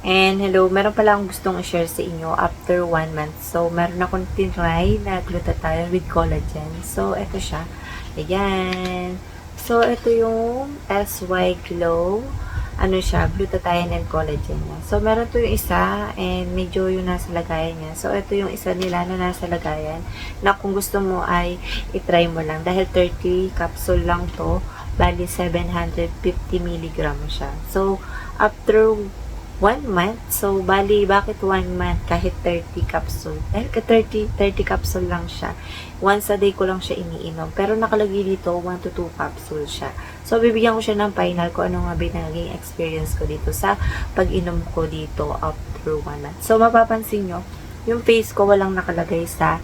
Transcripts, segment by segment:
And hello, meron pala akong gustong i-share sa inyo after 1 month. So, meron akong tinry na glutathione with collagen. So, ito siya. Ayan. So, ito yung SY Glow. Ano siya, glutathione and collagen niya. So, meron to yung isa and medyo yung nasa lagayan niya. So, ito yung isa nila na nasa lagayan na kung gusto mo ay itry mo lang. Dahil 30 capsule lang to, bali 750 milligram siya. So, after 1 month. So, bali, bakit 1 month? Kahit 30 capsule. Dahil ka 30 capsule lang siya. Once a day ko lang siya iniinom. Pero nakalagay dito, 1 to 2 capsule siya. So, bibigyan ko siya ng final ko ano nga binaging experience ko dito sa pag-inom ko dito after 1 month. So, mapapansin nyo, yung face ko walang nakalagay sa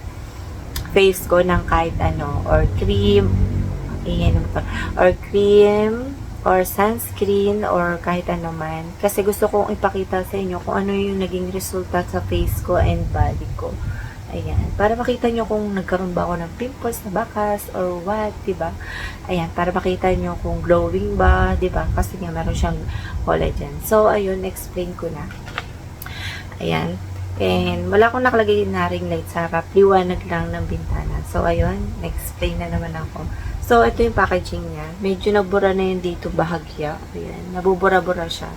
face ko ng kahit ano, or cream, or cream, or sunscreen, or kahit ano man. Kasi gusto kong ipakita sa inyo kung ano yung naging resulta sa face ko and body ko. Ayan. Para makita nyo kung nagkaroon ba ako ng pimples na bakas or what, diba? Ayan. Para makita nyo kung glowing ba, diba? Kasi nga meron siyang collagen. So, ayun. Explain ko na. Ayan. And wala akong nakalagay na ring light sa harap. Liwanag lang ng bintana. So, ayun. Explain na naman ako. So, ito yung packaging niya. Medyo nagbura na yun dito bahagya. Ayan, nabubura-bura siya.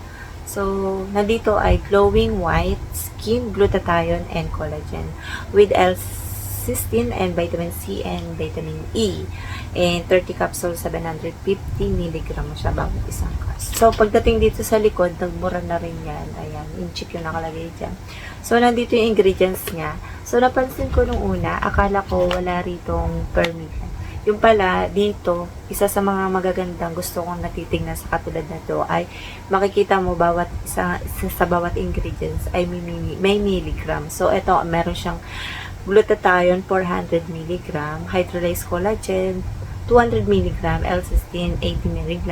So, nandito ay glowing white skin, glutathione, and collagen with L-cysteine and vitamin C and vitamin E. And 30 capsules, 750 mg siya bawat isang cups. So, pagdating dito sa likod, nagbura na rin yan. Ayan, in-chip yung nakalagay dyan. So, nandito yung ingredients niya. So, napansin ko nung una, akala ko wala ritong permission. Yung pala, dito, isa sa mga magagandang gusto kong natitingnan sa katulad na to ay makikita mo bawat isa sa bawat ingredients ay may milligram. So, ito, meron siyang glutathione 400 mg, hydrolyzed collagen 200 mg, L-cysteine 80 mg,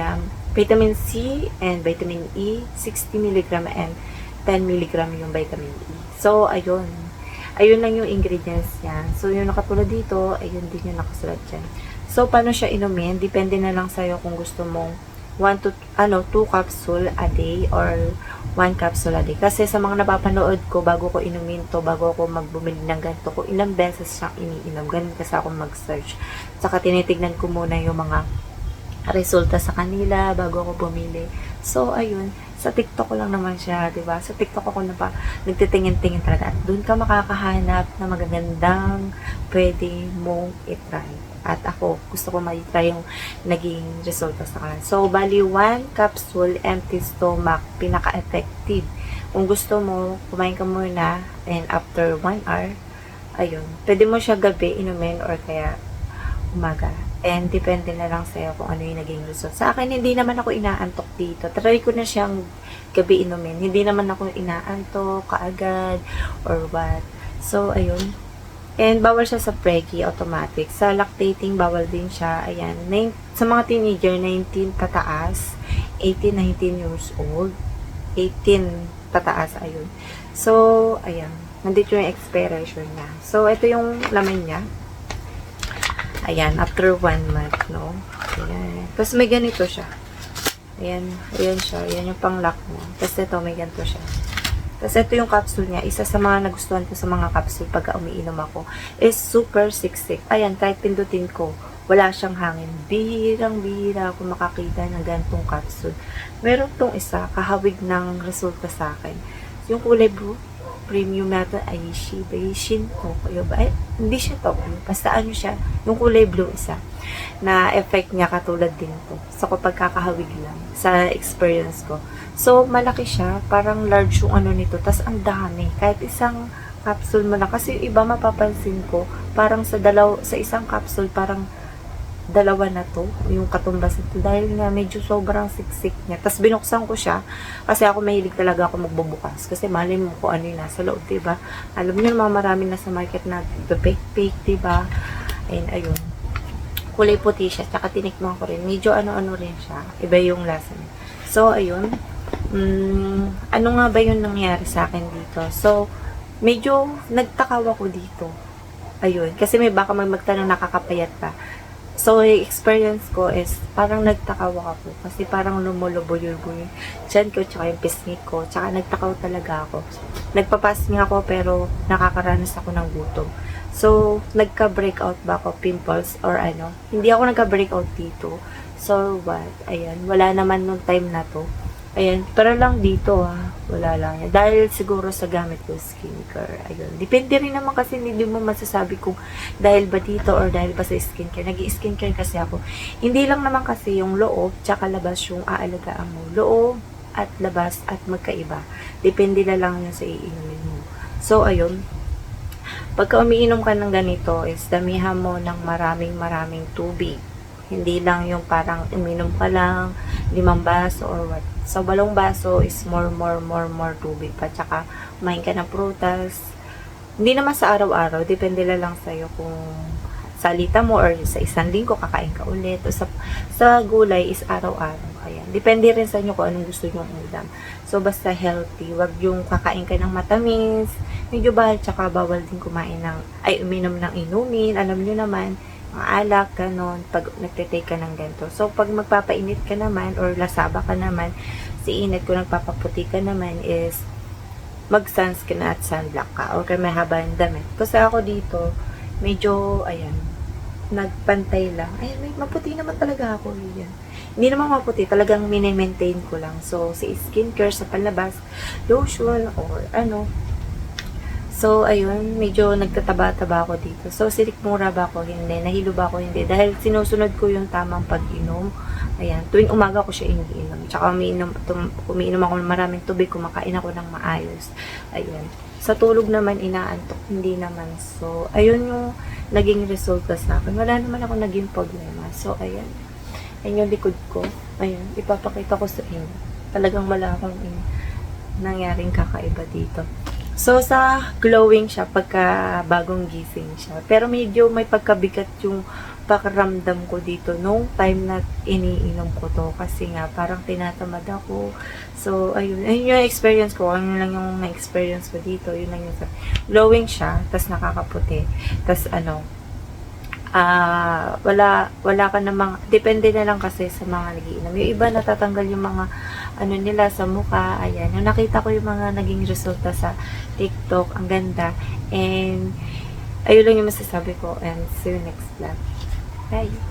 vitamin C and vitamin E 60 mg and 10 mg yung vitamin E. So, ayun. Ayun lang yung ingredients niya. So, yung nakatulad dito, ayun din yung nakasulat dyan. So, paano siya inumin? Depende na lang sa'yo kung gusto mong 2 capsule a day or 1 capsule a day. Kasi sa mga napapanood ko, bago ko inumin to, bago ako magbumili ng ganito ko, ilang beses siyang iniinom. Ganun kasi ako mag-search. Saka tinitignan ko muna yung mga resulta sa kanila bago ako bumili. So, ayun. Sa TikTok ko lang naman siya, diba? Sa TikTok ako na pa nagtitingin-tingin talaga. At doon ka makakahanap na magagandang pwede mong itry. At ako, gusto ko ma-try yung naging resulta sa kanila. So, bali 1 capsule, empty stomach, pinaka-effective. Kung gusto mo, kumain ka muna, and after 1 hour, ayun, pwede mo siya gabi inumin or kaya umaga. And depende na lang sa'yo kung ano yung naging result. Sa akin, hindi naman ako inaantok dito. Try ko na siyang gabi inumin. Hindi naman ako inaantok, kaagad, or what. So, ayun. And bawal siya sa preggy, automatic. Sa lactating, bawal din siya. Ayan. Sa mga teenager, 19 pataas. 18, 19 years old. 18 pataas, ayun. So, ayan. Nandito yung expiration niya. So, ito yung laman niya. Ayan, after 1 month, no? Ayan. Tapos may ganito siya. Ayan, ayan siya. Ayan yung pang-lock niya. Tapos ito, may ganito siya. Tapos ito yung capsule niya. Isa sa mga nagustuhan ko sa mga capsule pagka umiinom ako is super siksik. Ayan, kahit pindutin ko, wala siyang hangin. Bihirang-bihira ako makakita ng ganitong capsule. Meron tong isa, kahawig ng resulta sa akin. Yung kulay blue, premium natin ay Shin Tokyo ba? Ay, hindi siya Tokyo. Basta ano siya, yung kulay blue isa. Na effect niya katulad din to. So, kapag kakahawig lang sa experience ko. So, malaki siya. Parang large yung ano nito. Tas ang dami. Kahit isang capsule mo na. Kasi yung iba mapapansin ko, parang sa isang capsule, parang dalawa na to, yung katumbas nito, dahil nga medyo sobrang siksik niya. Tapos binuksan ko siya, kasi ako mahilig talaga ako magbubukas, kasi malin mo kung ano yung nasa loob, diba? Alam niyo naman marami na sa market na fake, diba? And ayun, kulay puti siya, tsaka tinikman ko rin, medyo ano-ano rin siya, iba yung lasa niya. So, ayun, ano nga ba yung nangyari sa akin dito? So, medyo nagtakaw ako dito. Ayun, kasi may baka magtanong nakakapayat pa. So, yung experience ko is, parang nagtakaw ako. Kasi parang lumulubo-lubo yung tiyan ko, tsaka yung pisngi ko. Tsaka nagtakaw talaga ako. Nagpapasing ako, pero nakakaranas ako ng gutom. So, nagka-breakout ba ako, pimples, or ano? Hindi ako nagka-breakout dito. So, what? Ayan, wala naman nung time na to. Ayan, pero lang dito wala lang yan. Dahil siguro sa gamit ko skincare. Ayun, depende rin naman kasi hindi mo masasabi kung dahil ba dito or dahil ba sa skincare. Nag-i-skincare kasi ako. Hindi lang naman kasi yung loob tsaka labas yung aalagaan mo. Loob at labas at magkaiba. Depende na lang yun sa iinumin mo. So, ayun. Pagka umiinom ka ng ganito is damihan mo ng maraming tubig. Hindi lang yung parang uminom ka lang 5 baso or what. So, 8 baso is more tubig pa. Tsaka, kumain ka ng prutas. Hindi naman sa araw-araw. Depende lang sa'yo kung salita mo or sa isang linggo kakain ka ulit. O sa gulay is araw-araw. Ayan. Depende rin sa inyo kung anong gusto nyong ulam. So, basta healthy. Wag yung kakain ka ng matamis. Medyo bahal. Tsaka, bawal din kumain uminom ng inumin. Alam nyo naman, mga alak, ganon, pag nagtitake ka ng ganito. So, pag magpapainit ka naman, or lasaba ka naman, si init ko nagpapaputi ka naman is, mag-sunscreen at sunblock ka, or kaya may haba yung damit. Kasi ako dito, medyo, ayan, nagpantay lang. Ayan, maputi naman talaga ako. Yan. Hindi naman maputi, talagang mini-maintain ko lang. So, si skincare sa palabas, lotion, or ano, so, ayun, medyo nagtataba-taba ako dito. So, sinikmura ba ako? Hindi. Nahilo ba ako? Hindi. Dahil sinusunod ko yung tamang pag-inom. Ayan, tuwing umaga ko siya iniinom. Tsaka umiinom ako ng maraming tubig, kumakain ako ng maayos. Ayan. Sa tulog naman, inaantok. Hindi naman. So, ayun yung naging resulta sa akin. Wala naman ako naging problema. So, ayan. Ayan yung likod ko. Ayan, ipapakita ko sa inyo. Talagang wala akong nangyaring kakaiba dito. So, sa glowing siya pagka bagong gising siya. Pero medyo may pagkabigat yung pakiramdam ko dito nung time na iniinom ko to. Kasi nga, parang tinatamad ako. So, ayun. Ayun yung experience ko. Ano lang yung na-experience ko dito. Yun lang yung glowing siya. Tas nakakaputi. Tas wala ka namang, depende na lang kasi sa mga nagiinom. Yung iba natatanggal yung mga nila sa mukha. Ayan, yung nakita ko yung mga naging resulta sa TikTok, ang ganda. And ayun lang yung masasabi ko, and see you next vlog. Bye!